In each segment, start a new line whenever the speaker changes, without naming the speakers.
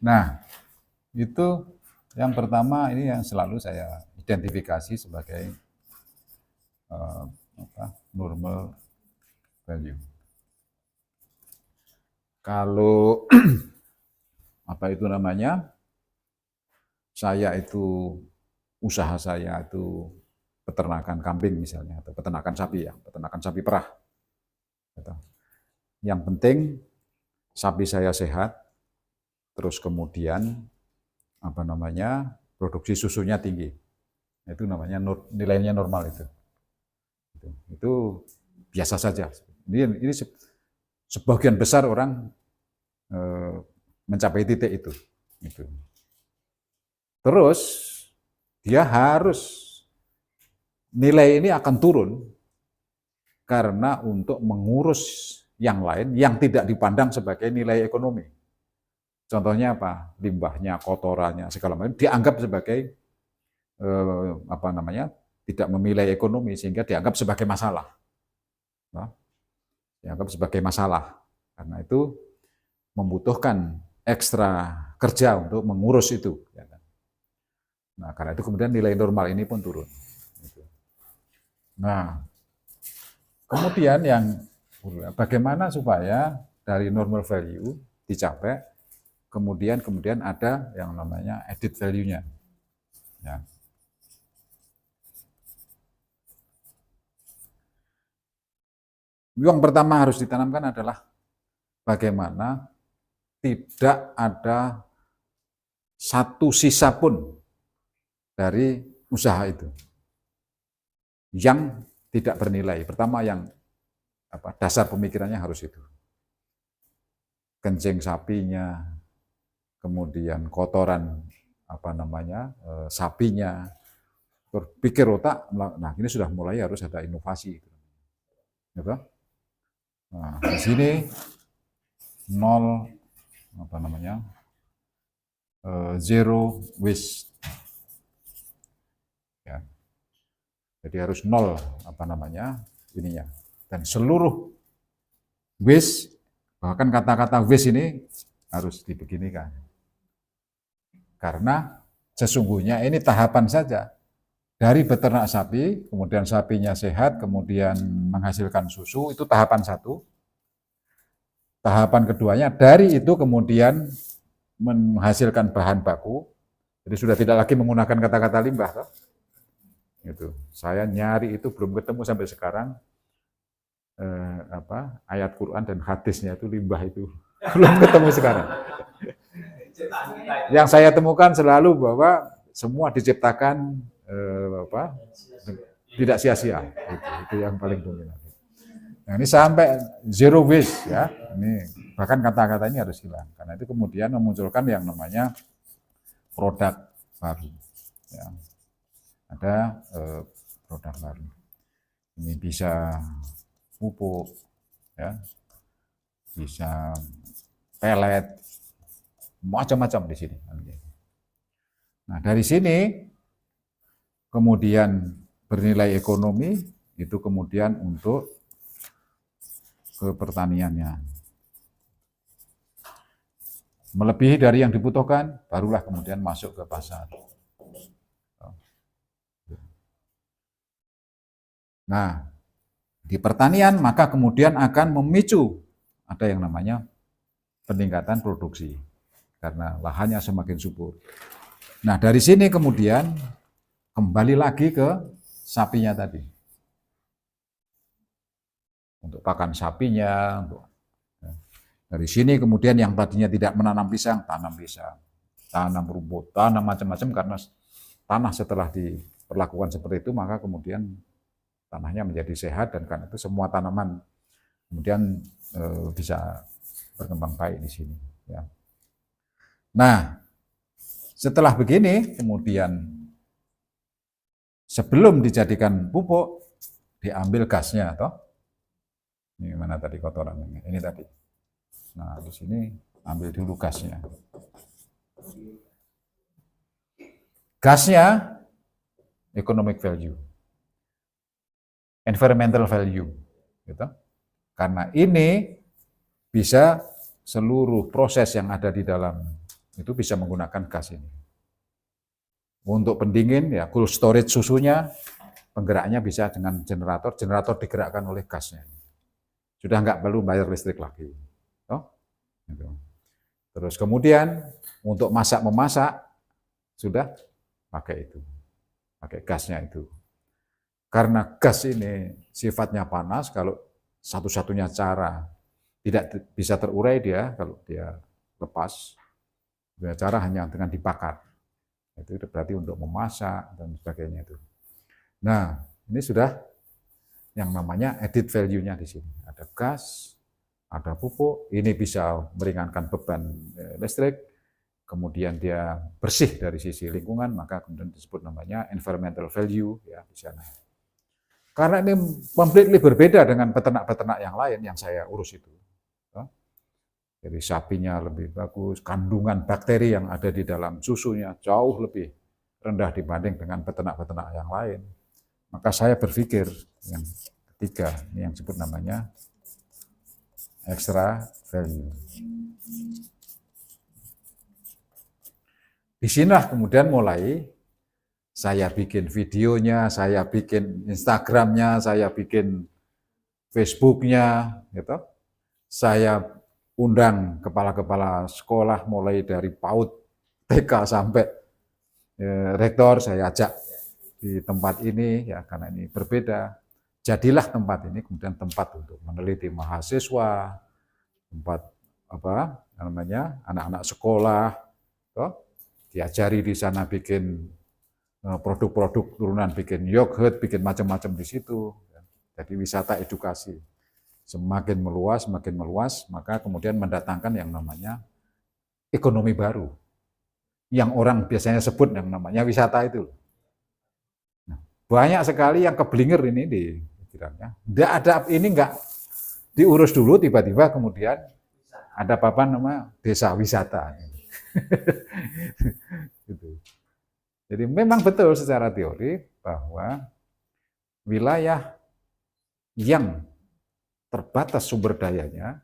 Nah, itu yang pertama ini yang selalu saya identifikasi sebagai normal value. Kalau apa itu namanya, saya itu usaha saya itu peternakan kambing misalnya, atau peternakan sapi ya, peternakan sapi perah. Yang penting sapi saya sehat, terus kemudian apa namanya, produksi susunya tinggi. Itu namanya nilainya normal itu. Itu biasa saja. Ini sebagian besar orang mencapai titik itu. Gitu. Terus dia harus nilai ini akan turun karena untuk mengurus yang lain yang tidak dipandang sebagai nilai ekonomi. Contohnya apa? Limbahnya, kotorannya, segala macam dianggap sebagai apa namanya, tidak memilih ekonomi sehingga dianggap sebagai masalah. Nah, dianggap sebagai masalah. Karena itu membutuhkan ekstra kerja untuk mengurus itu. Nah, karena itu kemudian nilai normal ini pun turun. Nah, kemudian yang bagaimana supaya dari normal value dicapai, kemudian ada yang namanya added value-nya. Ya. Yang pertama harus ditanamkan adalah bagaimana tidak ada satu sisa pun dari usaha itu yang tidak bernilai. Pertama yang dasar pemikirannya harus itu. Kencing sapinya, kemudian kotoran apa namanya, sapinya, berpikir otak, nah ini sudah mulai harus ada inovasi. Gitu. Nah, di sini nol apa namanya, zero waste. Ya. Jadi harus nol apa namanya ininya. Dan seluruh waste, bahkan kata-kata waste ini harus dibeginikan. Karena sesungguhnya ini tahapan saja. Dari beternak sapi, kemudian sapinya sehat, kemudian menghasilkan susu, itu tahapan satu. Tahapan keduanya, dari itu kemudian menghasilkan bahan baku, jadi sudah tidak lagi menggunakan kata-kata limbah. Toh? Gitu. Saya nyari itu belum ketemu sampai sekarang, ayat Quran dan hadisnya itu limbah itu belum ketemu sekarang. Yang saya temukan selalu bahwa semua diciptakan tidak sia-sia. Itu yang paling dominan. Nah, ini sampai zero waste ya. Ini bahkan kata-kata ini harus hilang. Karena itu kemudian memunculkan yang namanya produk baru. Ya. Ada produk baru. Ini bisa pupuk, ya, bisa pelet, macam-macam di sini. Nah dari sini kemudian bernilai ekonomi itu kemudian untuk ke pertaniannya. Melebihi dari yang dibutuhkan, barulah kemudian masuk ke pasar. Nah, di pertanian maka kemudian akan memicu ada yang namanya peningkatan produksi karena lahannya semakin subur. Nah, dari sini kemudian kembali lagi ke sapinya tadi. Untuk pakan sapinya, dari sini kemudian yang tadinya tidak menanam pisang, tanam pisang, tanam rumput, tanam macam-macam karena tanah setelah diperlakukan seperti itu maka kemudian tanahnya menjadi sehat dan karena itu semua tanaman kemudian bisa berkembang baik di sini. Ya. Nah, setelah begini kemudian sebelum dijadikan pupuk diambil gasnya, toh. Ini mana tadi kotorannya? Ini tadi. Nah, di sini ambil dulu gasnya. Gasnya economic value. Environmental value, gitu. Karena ini bisa seluruh proses yang ada di dalam itu bisa menggunakan gas ini. Untuk pendingin, ya cool storage susunya, penggeraknya bisa dengan generator. Generator digerakkan oleh gasnya. Sudah nggak perlu bayar listrik lagi. Oh, gitu. Terus kemudian untuk masak-memasak, sudah pakai itu. Pakai gasnya itu. Karena gas ini sifatnya panas, kalau satu-satunya cara tidak bisa terurai dia, kalau dia lepas, cara hanya dengan dibakar. Itu berarti untuk memasak dan sebagainya itu. Nah, ini sudah yang namanya added value-nya di sini. Ada gas, ada pupuk, ini bisa meringankan beban listrik, kemudian dia bersih dari sisi lingkungan, maka kemudian disebut namanya environmental value ya di sana. Karena ini completely berbeda dengan peternak-peternak yang lain yang saya urus itu. Jadi sapinya lebih bagus, kandungan bakteri yang ada di dalam susunya jauh lebih rendah dibanding dengan peternak-peternak yang lain. Maka saya berpikir yang ketiga, ini yang disebut namanya extra value. Di sinilah kemudian mulai saya bikin videonya, saya bikin Instagramnya, saya bikin Facebooknya, gitu. Saya undang kepala-kepala sekolah mulai dari PAUD, TK sampai rektor, saya ajak di tempat ini ya karena ini berbeda. Jadilah tempat ini kemudian tempat untuk meneliti mahasiswa, tempat apa namanya anak-anak sekolah, toh, diajari di sana bikin produk-produk turunan, bikin yogurt, bikin macam-macam di situ. Jadi wisata edukasi. Semakin meluas, maka kemudian mendatangkan yang namanya ekonomi baru. Yang orang biasanya sebut yang namanya wisata itu. Nah, banyak sekali yang keblinger ini di pikirannya. Nggak ada ini nggak diurus dulu, tiba-tiba kemudian ada papan nama desa wisata. Gitu. Jadi memang betul secara teori bahwa wilayah yang terbatas sumber dayanya,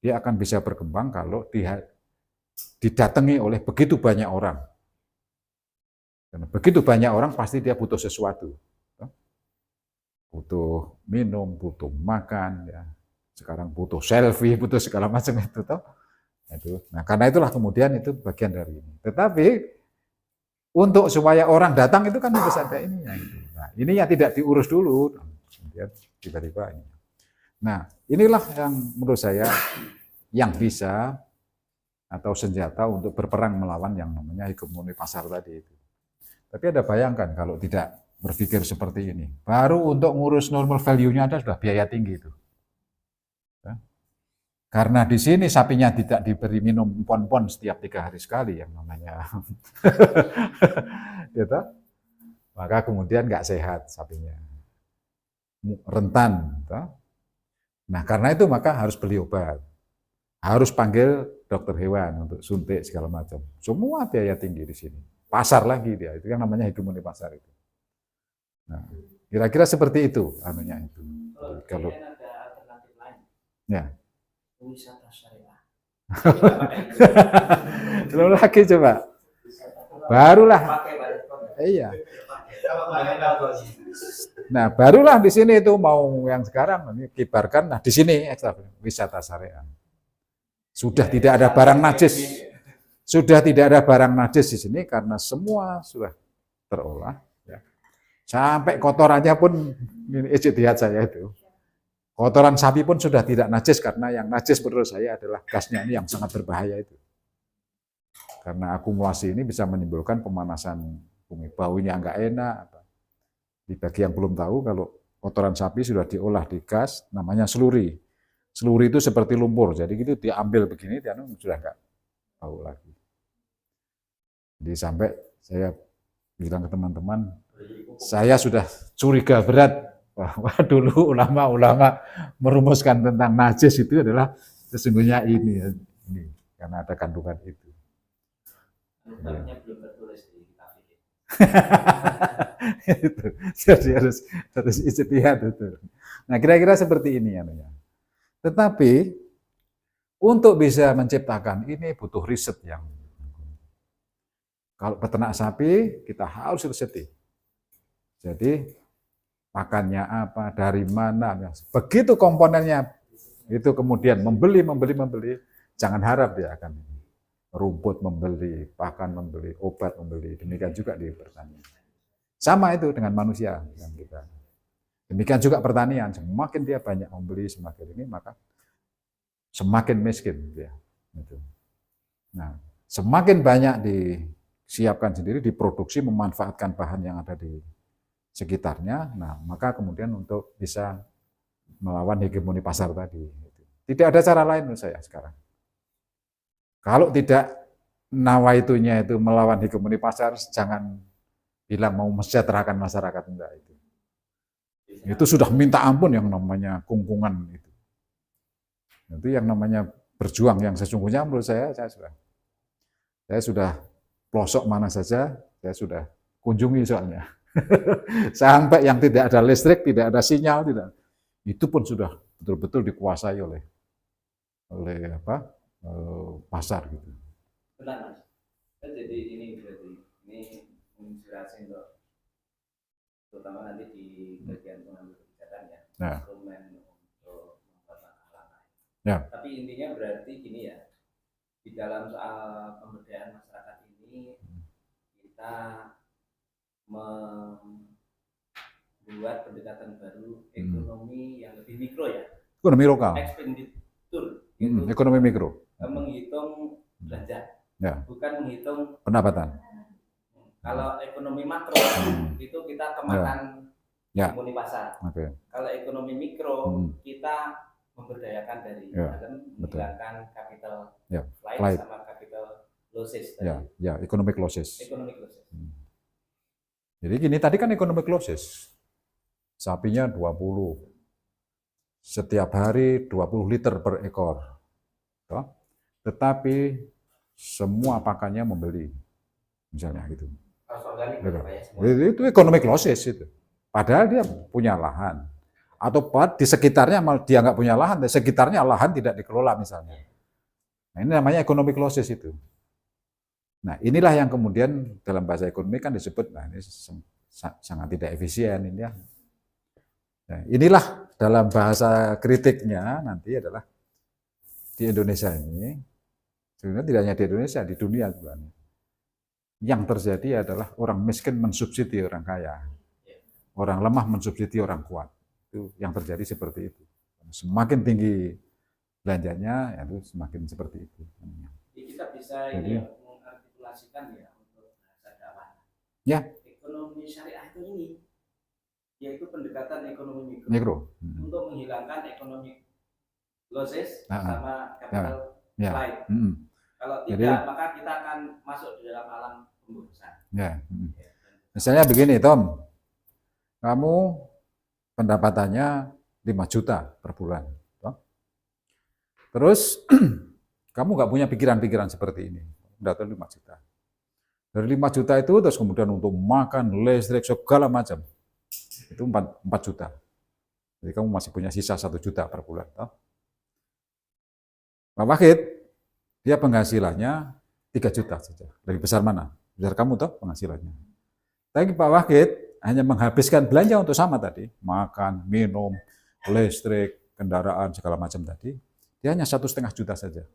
dia akan bisa berkembang kalau didatangi oleh begitu banyak orang. Karena begitu banyak orang pasti dia butuh sesuatu. Butuh minum, butuh makan, ya. Sekarang butuh selfie, butuh segala macam itu. Nah, karena itulah kemudian itu bagian dari ini. Tetapi untuk supaya orang datang itu kan harus ada ini. Nah, ini yang tidak diurus dulu. Kemudian tiba-tiba ini. Nah, inilah yang menurut saya yang bisa atau senjata untuk berperang melawan yang namanya hegemoni pasar tadi itu. Tapi ada bayangkan kalau tidak berpikir seperti ini. Baru untuk ngurus normal value-nya ada sudah biaya tinggi itu. Karena di sini sapinya tidak diberi minum pon-pon setiap 3 hari sekali yang namanya. Gitu. Maka kemudian nggak sehat sapinya. Rentan. Gitu. Nah, karena itu maka harus beli obat. Harus panggil dokter hewan untuk suntik segala macam. Semua biaya tinggi di sini. Pasar lagi dia, itu yang namanya hegemoni pasar itu. Nah, kira-kira seperti itu anunya itu. Kalau
ada alternatif lain.
Ya.
Wisata syariah.
Belum lagi coba. Barulah. Iya. Nah, barulah di sini itu mau yang sekarang ini kibarkan. Nah, di sini ekstra wisata syariah. Sudah tidak ada barang najis. Sudah tidak ada barang najis di sini karena semua sudah terolah. Ya. Sampai kotorannya pun ini ijtihad saya itu. Kotoran sapi pun sudah tidak najis karena yang najis menurut saya adalah gasnya ini yang sangat berbahaya itu. Karena akumulasi ini bisa menimbulkan pemanasan bumi, baunya nggak enak. Bagi yang belum tahu, kalau kotoran sapi sudah diolah di gas, namanya seluri. Seluri itu seperti lumpur, jadi gitu diambil begini, dia sudah nggak bau lagi. Jadi sampai saya bilang ke teman-teman, saya sudah curiga berat bahwa dulu ulama-ulama merumuskan tentang najis itu adalah sesungguhnya ini karena ada kandungan itu.
Belum tertulis di kitab ini.
Itu. Jadi harus ijtihad itu. Nah, kira-kira seperti ini anunya. Tetapi untuk bisa menciptakan ini butuh riset yang Kalau peternak sapi, kita harus riset. Jadi pakannya apa, dari mana. Begitu komponennya itu kemudian membeli, jangan harap dia akan rumput membeli, pakan membeli, obat membeli. Demikian juga di pertanian. Sama itu dengan manusia yang kita. Demikian juga pertanian, semakin dia banyak membeli, semakin ini maka semakin miskin dia. Nah, semakin banyak disiapkan sendiri, diproduksi, memanfaatkan bahan yang ada di sekitarnya, nah maka kemudian untuk bisa melawan hegemoni pasar tadi. Tidak ada cara lain menurut saya sekarang. Kalau tidak nawaitunya itu melawan hegemoni pasar, jangan bilang mau mesejahterakan masyarakat, enggak itu. Itu sudah minta ampun yang namanya kungkungan itu. Itu yang namanya berjuang yang sesungguhnya menurut saya sudah pelosok mana saja, saya sudah kunjungi soalnya. Sampai yang tidak ada listrik, tidak ada sinyal, tidak. Itu pun sudah betul-betul dikuasai oleh pasar gitu.
Benar, Mas. Jadi ini berarti ini menginspirasi untuk terutama nanti di bagian pengambil kebijakan ya, instrumen untuk membuat langkah-langkah. Tapi intinya berarti gini ya, di dalam soal pemberdayaan masyarakat ini kita membuat pendekatan baru ekonomi yang lebih mikro ya.
Ekonomi lokal.
Ekspenditur.
Ekonomi mikro.
Menghitung belanja, bukan menghitung
pendapatan.
Kalau ekonomi makro itu kita kemakan hegemoni pasar. Kalau ekonomi mikro kita memberdayakan dari dalam, menghilangkan capital flight sama capital losses.
Economic losses. Jadi gini, tadi kan economic losses. Sapinya 20. Setiap hari 20 liter per ekor. Tetapi semua pakannya membeli. Misalnya gitu. Itu economic losses itu. Padahal dia punya lahan. Atau di sekitarnya dia nggak punya lahan, di sekitarnya lahan tidak dikelola misalnya. Nah, ini namanya economic losses itu. Nah, inilah yang kemudian dalam bahasa ekonomi kan disebut, nah ini sangat tidak efisien ini ya. Nah, inilah dalam bahasa kritiknya nanti adalah di Indonesia ini, sebenarnya tidak hanya di Indonesia, di dunia sebenarnya. Yang terjadi adalah orang miskin mensubsidi orang kaya. Orang lemah mensubsidi orang kuat. Itu yang terjadi seperti itu. Semakin tinggi belanjanya, itu semakin seperti itu.
Jadi kita bisa mengartikulasikan ya untuk bahasa dakwah. Ekonomi syariah itu ini, yaitu pendekatan ekonomi mikro. Untuk menghilangkan ekonomi losses sama capital flight. Kalau tidak, maka kita akan masuk di dalam alam pembosan.
Misalnya begini, Tom, kamu pendapatannya 5 juta per bulan. Terus kamu nggak punya pikiran-pikiran seperti ini, data 5 juta. Dari 5 juta itu terus kemudian untuk makan, listrik, segala macam, itu 4 juta. Jadi kamu masih punya sisa 1 juta per bulan. Pak Wahid, dia penghasilannya 3 juta saja. Lebih besar mana? Besar kamu toh penghasilannya. Tapi Pak Wahid hanya menghabiskan belanja untuk sama tadi, makan, minum, listrik, kendaraan, segala macam tadi, dia hanya 1,5 juta saja.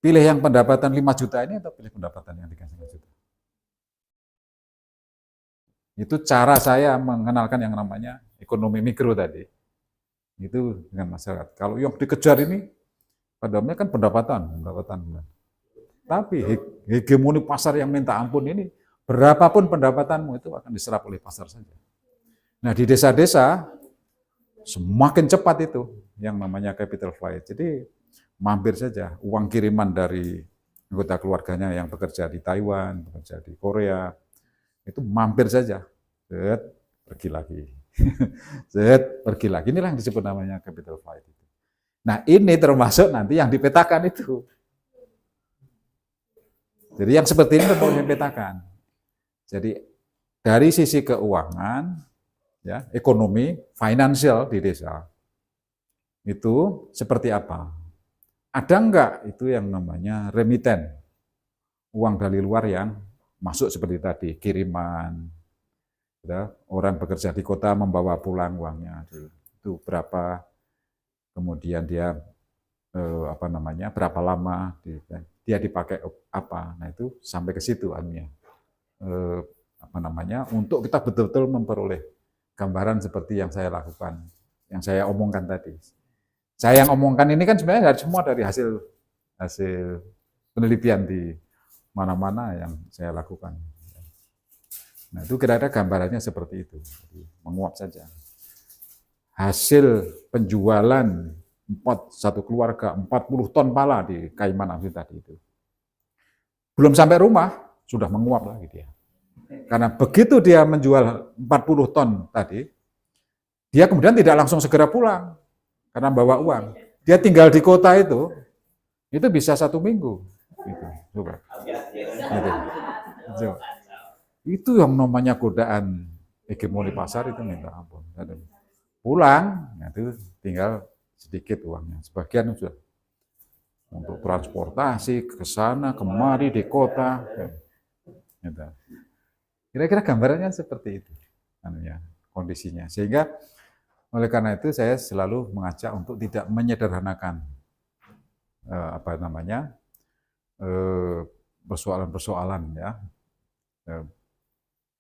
Pilih yang pendapatan 5 juta ini atau pilih pendapatan yang 3,5 juta? Itu cara saya mengenalkan yang namanya ekonomi mikro tadi. Itu dengan masyarakat. Kalau yang dikejar ini, padahal kan pendapatan. Tapi hegemoni pasar yang minta ampun ini, berapapun pendapatanmu itu akan diserap oleh pasar saja. Nah di desa-desa, semakin cepat itu yang namanya capital flight. Jadi mampir saja uang kiriman dari anggota keluarganya yang bekerja di Taiwan, bekerja di Korea, itu mampir saja, pergi lagi. Pergi lagi. Inilah yang disebut namanya capital flight. Nah ini termasuk nanti yang dipetakan itu. Jadi yang seperti ini perlu dipetakan. Jadi dari sisi keuangan, ya, ekonomi, finansial di desa, itu seperti apa? Ada enggak itu yang namanya remiten, uang dari luar yang masuk seperti tadi, kiriman, ya, orang bekerja di kota membawa pulang uangnya, itu berapa, kemudian dia berapa lama dia dipakai apa, nah itu sampai ke situ anunya, untuk kita betul-betul memperoleh gambaran seperti yang saya lakukan, yang saya omongkan tadi. Saya yang omongkan ini kan sebenarnya semua dari hasil penelitian di mana-mana yang saya lakukan. Nah itu kira-kira gambarannya seperti itu, menguap saja. Hasil penjualan satu keluarga 40 ton pala di Kaiman Asin tadi itu. Belum sampai rumah, sudah menguap lagi dia. Karena begitu dia menjual 40 ton tadi, dia kemudian tidak langsung segera pulang, karena bawa uang. Dia tinggal di kota itu bisa 1 minggu. Gitu. Coba. Gitu. Itu yang namanya godaan hegemoni pasar itu minta ampun. Pulang, itu tinggal sedikit uangnya. Sebagian sudah untuk transportasi ke sana, kemari di kota. Gitu. Kira-kira gambarannya seperti itu, kondisinya. Sehingga oleh karena itu saya selalu mengajak untuk tidak menyederhanakan persoalan-persoalan ya,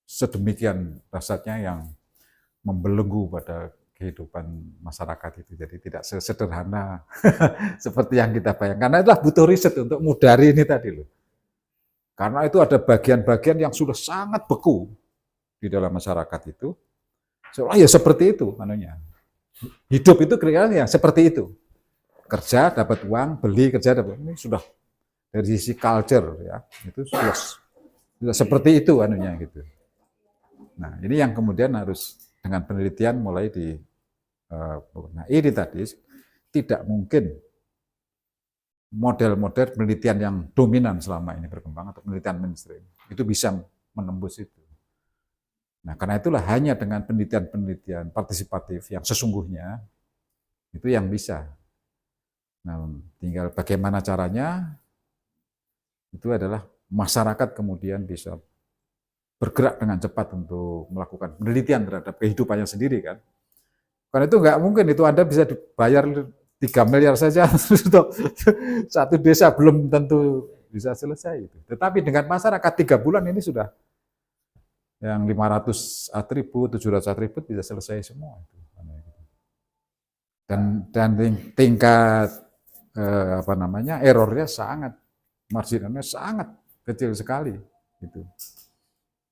sedemikian dasarnya yang membelenggu pada kehidupan masyarakat itu. Jadi tidak sesederhana seperti yang kita bayangkan. Karena itulah butuh riset untuk mudari ini tadi loh. Karena itu ada bagian-bagian yang sudah sangat beku di dalam masyarakat itu. Seolah ya seperti itu anunya. Hidup itu kira-kira ya seperti itu. Kerja dapat uang, beli kerja dapat, ini sudah dari sisi culture ya. Itu sudah seperti itu anunya gitu. Nah, ini yang kemudian harus dengan penelitian mulai nah ini tadi tidak mungkin model-model penelitian yang dominan selama ini berkembang atau penelitian mainstream itu bisa menembus itu. Nah, karena itulah hanya dengan penelitian-penelitian partisipatif yang sesungguhnya itu yang bisa. Nah, tinggal bagaimana caranya itu adalah masyarakat kemudian bisa bergerak dengan cepat untuk melakukan penelitian terhadap kehidupannya sendiri kan. Karena itu nggak mungkin itu Anda bisa dibayar 3 miliar saja untuk satu desa belum tentu bisa selesai itu. Tetapi dengan masyarakat 3 bulan ini sudah yang 500 atribut, 700 atribut bisa selesai semua itu. Dan tingkat errornya sangat, marginalnya sangat kecil sekali gitu.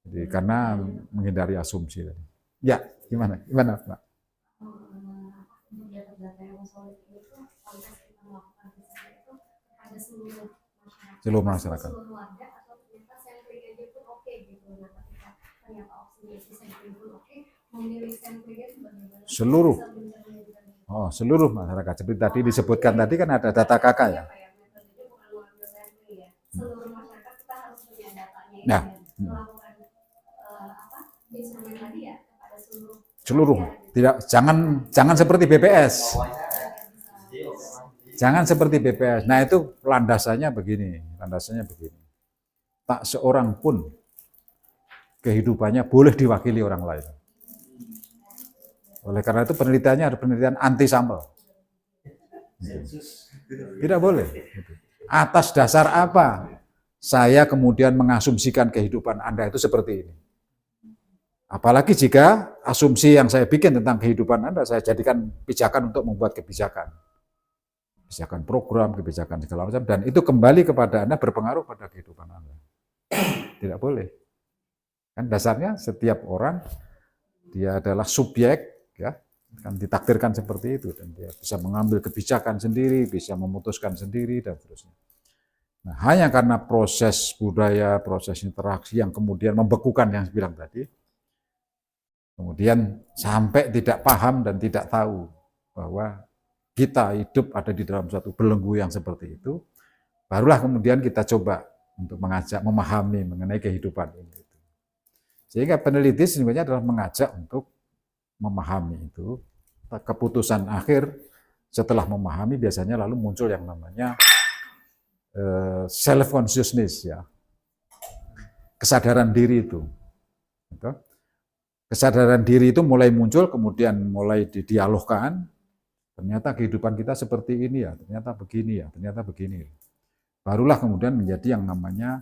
Jadi karena menghindari asumsi. Ya, gimana Pak? Seluruh masyarakat. Seluruh. Oh, seluruh masyarakat. Seperti tadi disebutkan tadi kan ada data KK ya. Seluruh masyarakat kita harus punya datanya. Ya. Seluruh. Tidak, jangan seperti BPS. Jangan seperti BPS. Nah, itu landasannya begini. Tak seorang pun kehidupannya boleh diwakili orang lain. Oleh karena itu penelitiannya ada penelitian anti sampel. Tidak boleh. Atas dasar apa saya kemudian mengasumsikan kehidupan Anda itu seperti ini? Apalagi jika asumsi yang saya bikin tentang kehidupan Anda, saya jadikan pijakan untuk membuat kebijakan. Kebijakan program, kebijakan segala macam, dan itu kembali kepada Anda, berpengaruh pada kehidupan Anda. Tidak boleh. Kan dasarnya setiap orang, dia adalah subjek, ya, kan ditakdirkan seperti itu, dan dia bisa mengambil kebijakan sendiri, bisa memutuskan sendiri, dan seterusnya. Nah, hanya karena proses budaya, proses interaksi yang kemudian membekukan yang saya bilang tadi, kemudian sampai tidak paham dan tidak tahu bahwa kita hidup ada di dalam satu belenggu yang seperti itu, barulah kemudian kita coba untuk mengajak memahami mengenai kehidupan ini. Sehingga peneliti sebenarnya adalah mengajak untuk memahami itu. Keputusan akhir setelah memahami biasanya lalu muncul yang namanya self consciousness ya. kesadaran diri itu. Gitu. Kesadaran diri itu mulai muncul, kemudian mulai didialogkan. Ternyata kehidupan kita seperti ini ya, ternyata begini ya, ternyata begini. Barulah kemudian menjadi yang namanya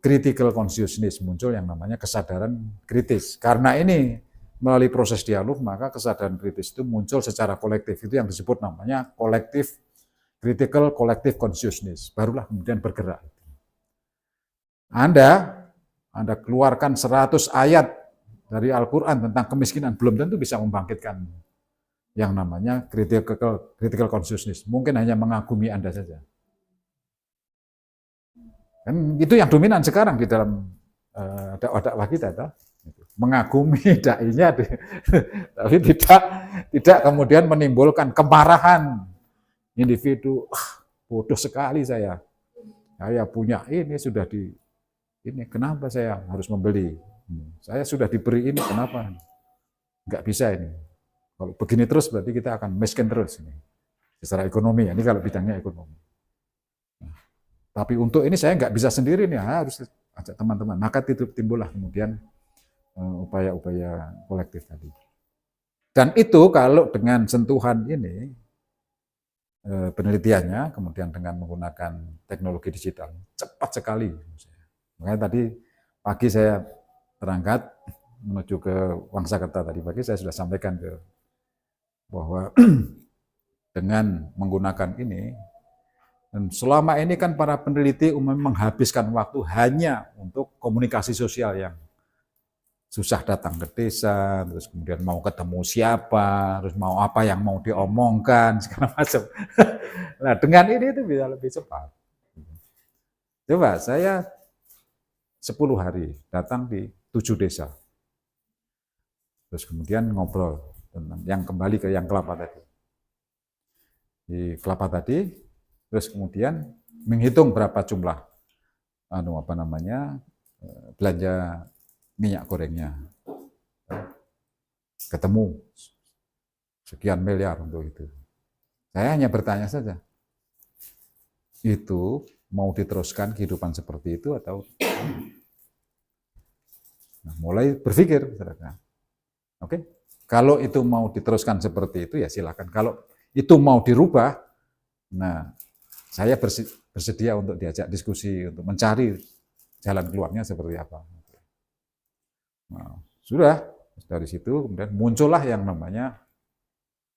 critical consciousness, muncul yang namanya kesadaran kritis. Karena ini melalui proses dialog, maka kesadaran kritis itu muncul secara kolektif. Itu yang disebut namanya critical collective consciousness. Barulah kemudian bergerak. Anda keluarkan 100 ayat dari Al-Quran tentang kemiskinan, belum tentu bisa membangkitkan yang namanya critical consciousness. Mungkin hanya mengagumi Anda saja. Kan itu yang dominan sekarang di dalam dakwah kita, mengagumi dai-nya, tapi tidak kemudian menimbulkan kemarahan individu. Bodoh sekali saya punya ini sudah ini kenapa saya harus membeli? Saya sudah diberi ini, kenapa? Nggak bisa ini. Kalau begini terus berarti kita akan miskin terus ini. Secara ekonomi, ini kalau bidangnya ekonomi. Nah, tapi untuk ini saya nggak bisa sendiri nih, harus ajak teman-teman. Maka timbullah kemudian upaya-upaya kolektif tadi. Dan itu kalau dengan sentuhan ini, penelitiannya, kemudian dengan menggunakan teknologi digital, cepat sekali. Makanya tadi pagi saya berangkat menuju ke Wangsakerta tadi pagi, saya sudah sampaikan bahwa dengan menggunakan ini, dan selama ini kan para peneliti umumnya menghabiskan waktu hanya untuk komunikasi sosial yang susah, datang ke desa, terus kemudian mau ketemu siapa, terus mau apa yang mau diomongkan, segala macam. Nah, dengan ini itu bisa lebih cepat. Coba saya 10 hari datang di 7 desa. Terus kemudian ngobrol tentang yang kembali ke yang kelapa tadi. Di kelapa tadi, terus kemudian menghitung berapa jumlah belanja minyak gorengnya. Ketemu sekian miliar untuk itu. Saya hanya bertanya saja. Itu mau diteruskan kehidupan seperti itu atau mulai berpikir, oke? Kalau itu mau diteruskan seperti itu ya silakan. Kalau itu mau dirubah, nah saya bersedia untuk diajak diskusi untuk mencari jalan keluarnya seperti apa. Nah, sudah dari situ kemudian muncullah yang namanya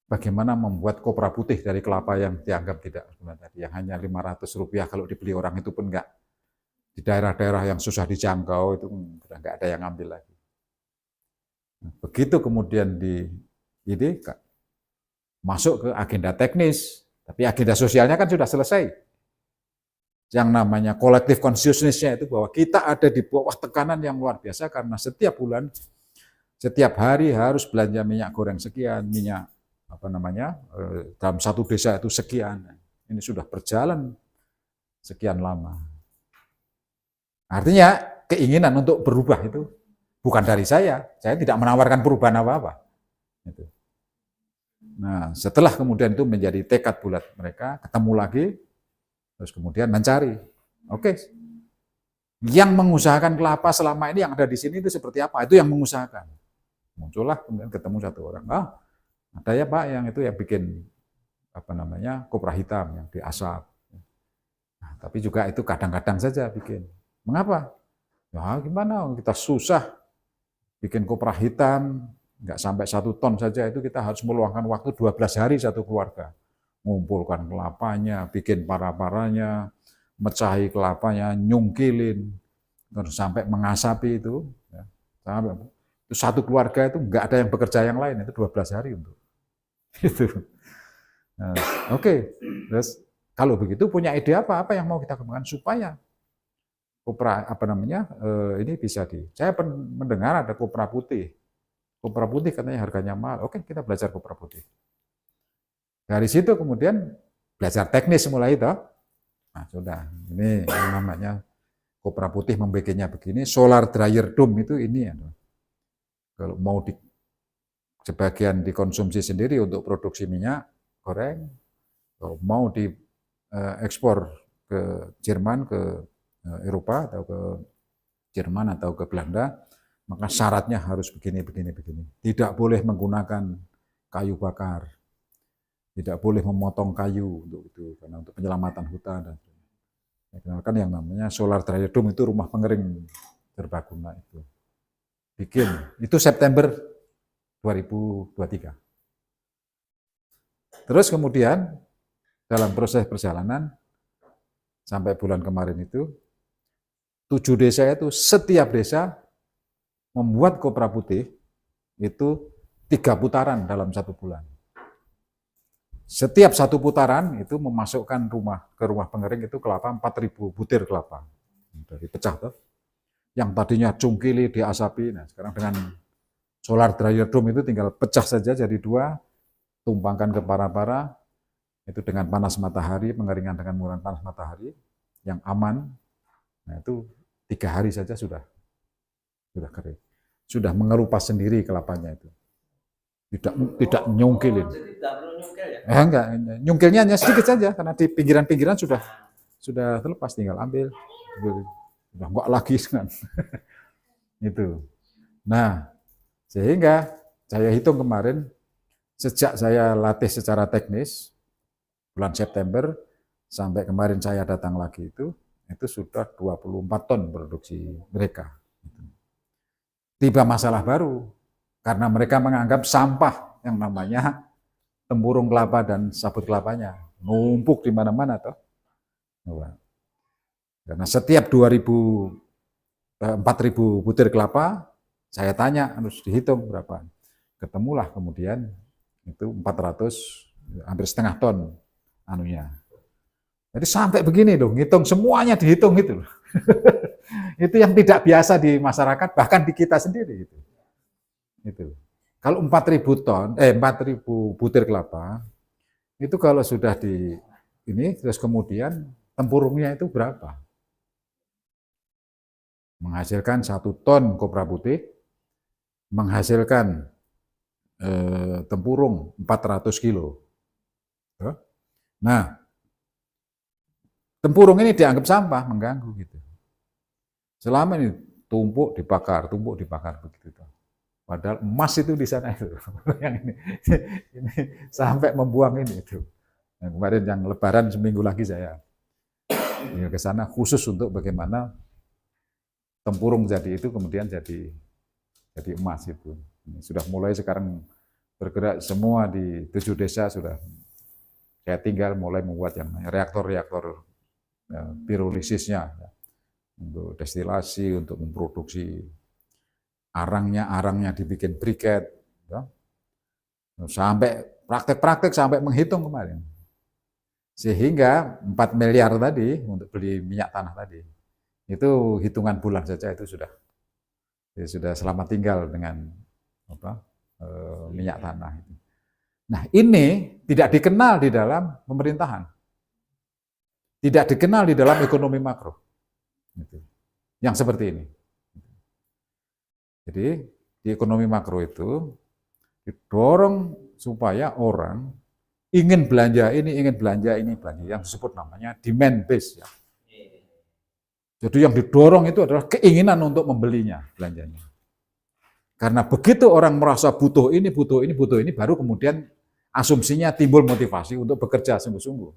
bagaimana membuat kopra putih dari kelapa yang dianggap tidak tadi, yang hanya Rp500 kalau dibeli orang itu pun enggak. Di daerah-daerah yang susah dijangkau itu sudah enggak ada yang ambil lagi. Nah, begitu kemudian ini masuk ke agenda teknis, tapi agenda sosialnya kan sudah selesai. Yang namanya collective consciousness-nya itu bahwa kita ada di bawah tekanan yang luar biasa karena setiap bulan, setiap hari harus belanja minyak goreng sekian, minyak dalam satu desa itu sekian. Ini sudah berjalan sekian lama. Artinya keinginan untuk berubah itu bukan dari saya tidak menawarkan perubahan apa-apa. Nah, setelah kemudian itu menjadi tekad bulat mereka, ketemu lagi, terus kemudian mencari, oke, yang mengusahakan kelapa selama ini yang ada di sini itu seperti apa? Itu yang mengusahakan. Muncullah kemudian ketemu satu orang, ada ya Pak yang itu yang bikin kopra hitam yang diasap. Nah, tapi juga itu kadang-kadang saja bikin. Mengapa? Ya gimana, kita susah bikin kopra hitam, nggak sampai 1 ton saja itu kita harus meluangkan waktu 12 hari satu keluarga. Mengumpulkan kelapanya, bikin para-paranya, mecahi kelapanya, nyungkilin, terus sampai mengasapi itu. Ya, sampai itu satu keluarga itu nggak ada yang bekerja yang lain, itu 12 hari untuk itu. Nah, oke. Terus kalau begitu punya ide apa yang mau kita kembangkan supaya kopra ini bisa saya mendengar ada kopra putih. Kopra putih katanya harganya mahal. Oke, kita belajar kopra putih. Dari situ kemudian belajar teknis mulai itu. Nah, sudah. Ini yang namanya kopra putih membikinnya begini, solar dryer dome itu ini ya. Kalau mau sebagian dikonsumsi sendiri untuk produksi minyak goreng, kalau mau diekspor ke Jerman, ke Eropa atau ke Jerman atau ke Belanda, maka syaratnya harus begini. Tidak boleh menggunakan kayu bakar, tidak boleh memotong kayu untuk itu, karena untuk penyelamatan hutan. Dan kenalkan yang namanya solar dryer dome, itu rumah pengering serbaguna itu. Bikin, itu September 2023. Terus kemudian dalam proses perjalanan sampai bulan kemarin itu 7 desa itu, setiap desa membuat kopra putih itu 3 putaran dalam 1 bulan. Setiap 1 putaran itu memasukkan ke rumah pengering itu kelapa 4.000 butir kelapa. Dari pecah tuh. Yang tadinya cungkili diasapi, nah sekarang dengan solar dryer dome itu tinggal pecah saja jadi 2, tumpangkan ke para-para, itu dengan panas matahari, pengeringan dengan menggunakan panas matahari yang aman. Nah itu 3 hari saja sudah kering, sudah mengelupas sendiri kelapanya itu, tidak nyungkilin.
Jadi tidak perlu nyungkil ya?
Enggak, nyungkilnya hanya sedikit saja karena di pinggiran-pinggiran sudah terlepas, tinggal ambil, udah enggak lagi kan. Itu. Nah, sehingga saya hitung kemarin, sejak saya latih secara teknis bulan September sampai kemarin saya datang lagi itu sudah 24 ton produksi mereka. Tiba masalah baru, karena mereka menganggap sampah yang namanya tempurung kelapa dan sabut kelapanya numpuk di mana-mana toh. Karena setiap 4.000 butir kelapa, saya tanya harus dihitung berapa. Ketemulah kemudian itu 400, hampir setengah ton anunya. Jadi sampai begini dong, ngitung semuanya dihitung gitu loh. Itu yang tidak biasa di masyarakat, bahkan di kita sendiri gitu. Itu. Kalau 4.000 butir kelapa, itu kalau sudah terus kemudian tempurungnya itu berapa? Menghasilkan 1 ton kopra putih, menghasilkan tempurung 400 kilo. Nah, tempurung ini dianggap sampah, mengganggu gitu. Selama ini tumpuk dibakar begitu. Padahal emas itu di sana itu. Yang ini sampai membuang ini itu. Yang kemarin yang Lebaran seminggu lagi saya ke sana khusus untuk bagaimana tempurung jadi itu kemudian jadi emas itu. Sudah mulai sekarang bergerak semua di 7 desa sudah. Saya tinggal mulai membuat yang reaktor pirolisisnya untuk destilasi, untuk memproduksi arangnya dibikin briket, ya. Sampai praktek sampai menghitung kemarin. Sehingga 4 miliar tadi untuk beli minyak tanah tadi, itu hitungan bulan saja itu sudah selamat tinggal dengan minyak tanah. Nah ini tidak dikenal di dalam pemerintahan, tidak dikenal di dalam ekonomi makro, yang seperti ini. Jadi di ekonomi makro itu didorong supaya orang ingin belanja ini, yang disebut namanya demand base. Ya. Jadi yang didorong itu adalah keinginan untuk membelinya, belanjanya. Karena begitu orang merasa butuh ini, baru kemudian asumsinya timbul motivasi untuk bekerja sungguh-sungguh.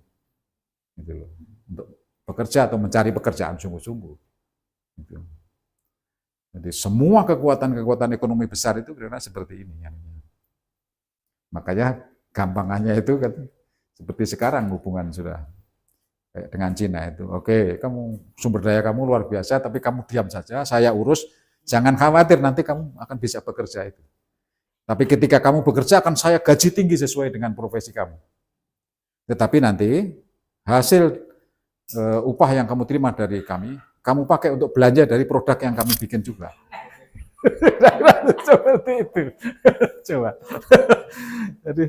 Gitu loh. Untuk bekerja atau mencari pekerjaan sungguh-sungguh. Gitu. Jadi semua kekuatan ekonomi besar itu karena seperti ini. Makanya gampangannya itu kan seperti sekarang hubungan sudah kayak dengan Cina itu. Oke, kamu sumber daya kamu luar biasa, tapi kamu diam saja, saya urus. Jangan khawatir, nanti kamu akan bisa bekerja itu. Tapi ketika kamu bekerja, akan saya gaji tinggi sesuai dengan profesi kamu. Tetapi nanti hasil upah yang kamu terima dari kami, kamu pakai untuk belanja dari produk yang kami bikin juga. Seperti itu. Coba. Jadi